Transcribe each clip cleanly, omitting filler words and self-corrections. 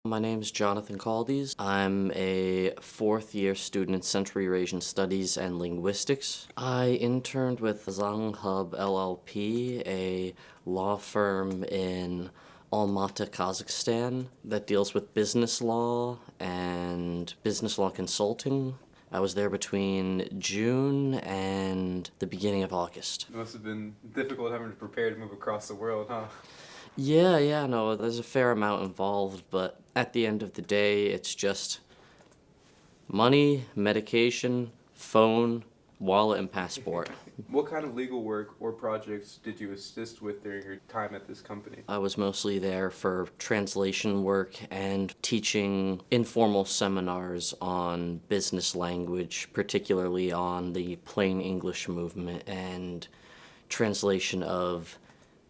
My name is Jonathan Caldes. I'm a fourth-year student in Central Eurasian Studies and Linguistics. I interned with Zhang Hub LLP, a law firm in Almaty, Kazakhstan, that deals with business law and business law consulting. I was there between June and the beginning of August. It must have been difficult having to prepare to move across the world, huh? Yeah, no, there's a fair amount involved, but at the end of the day, it's just money, medication, phone, wallet, and passport. What kind of legal work or projects did you assist with during your time at this company? I was mostly there for translation work and teaching informal seminars on business language, particularly on the plain English movement and translation of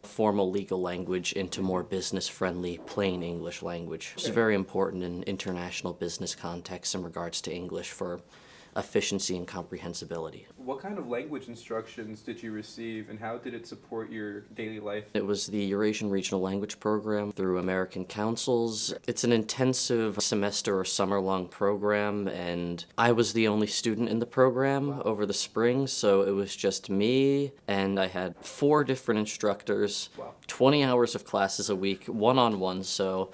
formal legal language into more business-friendly, plain English language. It's very important in international business contexts in regards to English for efficiency and comprehensibility. What kind of language instructions did you receive, and how did it support your daily life? It was the Eurasian Regional Language Program through American councils. It's an intensive semester or summer-long program, and I was the only student in the program over the spring, so it was just me, and I had 4 different instructors, 20 hours of classes a week, one-on-one, so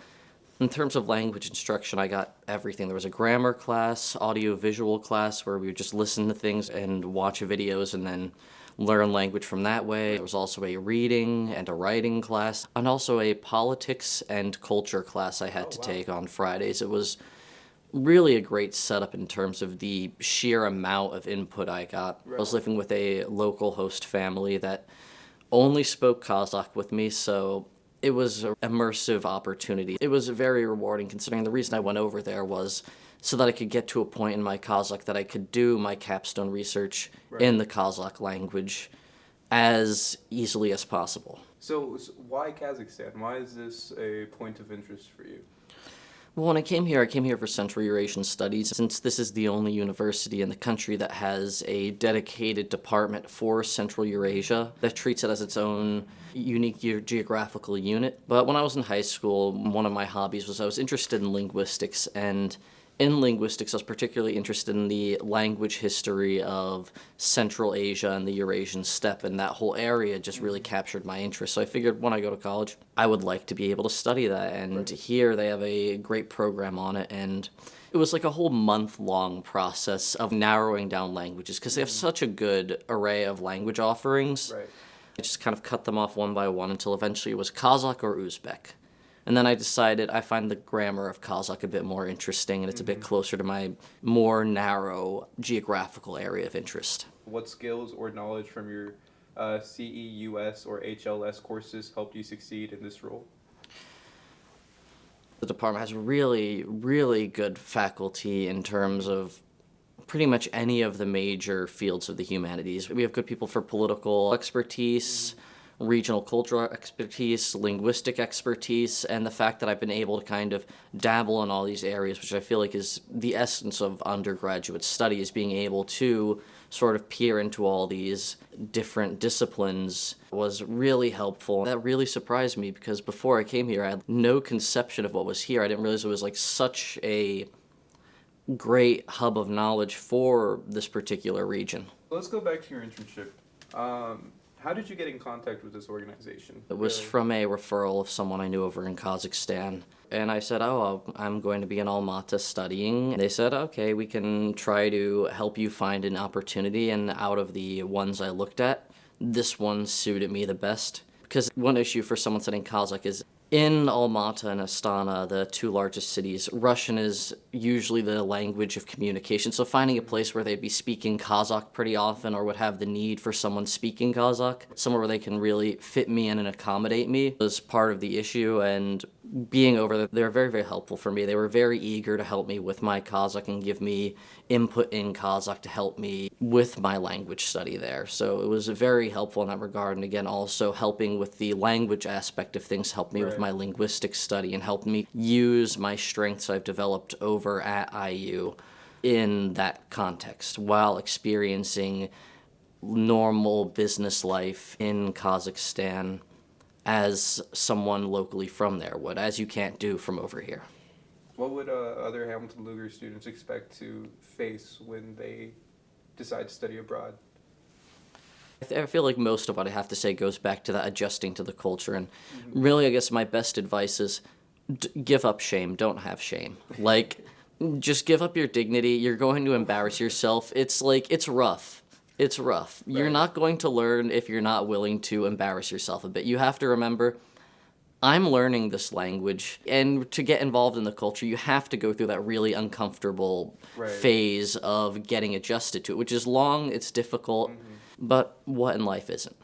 in terms of language instruction, I got everything. There was a grammar class, audio-visual class, where we would just listen to things and watch videos and then learn language from that way. There was also a reading and a writing class, and also a politics and culture class I had to take on Fridays. It was really a great setup in terms of the sheer amount of input I got. I was living with a local host family that only spoke Kazakh with me, so it was an immersive opportunity. It was very rewarding, considering the reason I went over there was so that I could get to a point in my Kazakh that I could do my capstone research in the Kazakh language as easily as possible. So why Kazakhstan? Why is this a point of interest for you? Well, when I came here for Central Eurasian Studies, since this is the only university in the country that has a dedicated department for Central Eurasia that treats it as its own unique geographical unit. But when I was in high school, one of my hobbies was I was interested in linguistics, and in linguistics, I was particularly interested in the language history of Central Asia and the Eurasian steppe, and that whole area just really captured my interest. So I figured when I go to college, I would like to be able to study that, and here they have a great program on it, and it was like a whole month-long process of narrowing down languages, because they have such a good array of language offerings. I just kind of cut them off one by one until eventually it was Kazakh or Uzbek. And then I decided I find the grammar of Kazakh a bit more interesting, and it's a bit closer to my more narrow geographical area of interest. What skills or knowledge from your CEUS or HLS courses helped you succeed in this role? The department has really good faculty in terms of pretty much any of the major fields of the humanities. We have good people for political expertise, regional cultural expertise, linguistic expertise, and the fact that I've been able to kind of dabble in all these areas, which I feel like is the essence of undergraduate studies, being able to sort of peer into all these different disciplines was really helpful. That really surprised me because before I came here, I had no conception of what was here. I didn't realize it was like such a great hub of knowledge for this particular region. Let's go back to your internship. How did you get in contact with this organization? It was from a referral of someone I knew over in Kazakhstan. And I said, I'm going to be in Almaty studying. They said, okay, we can try to help you find an opportunity. And out of the ones I looked at, this one suited me the best. Because one issue for someone studying Kazakh is in Almaty and Astana, the 2 largest cities, Russian is usually the language of communication. So finding a place where they'd be speaking Kazakh pretty often or would have the need for someone speaking Kazakh, somewhere where they can really fit me in and accommodate me, was part of the issue. And being over there, they were very helpful for me. They were very eager to help me with my Kazakh and give me input in Kazakh to help me with my language study there. So it was very helpful in that regard. And again, also helping with the language aspect of things helped me with my linguistics study and helped me use my strengths I've developed over at IU in that context while experiencing normal business life in Kazakhstan as someone locally from there would, as you can't do from over here. What would other Hamilton Lugar students expect to face when they decide to study abroad? I feel like most of what I have to say goes back to that adjusting to the culture. And Mm-hmm. really, I guess my best advice is give up shame. Don't have shame. Like, just give up your dignity. You're going to embarrass yourself. It's rough. It's rough. You're Right. not going to learn if you're not willing to embarrass yourself a bit. You have to remember, I'm learning this language, and to get involved in the culture, you have to go through that really uncomfortable Right. phase of getting adjusted to it, which is long, it's difficult, Mm-hmm. but what in life isn't?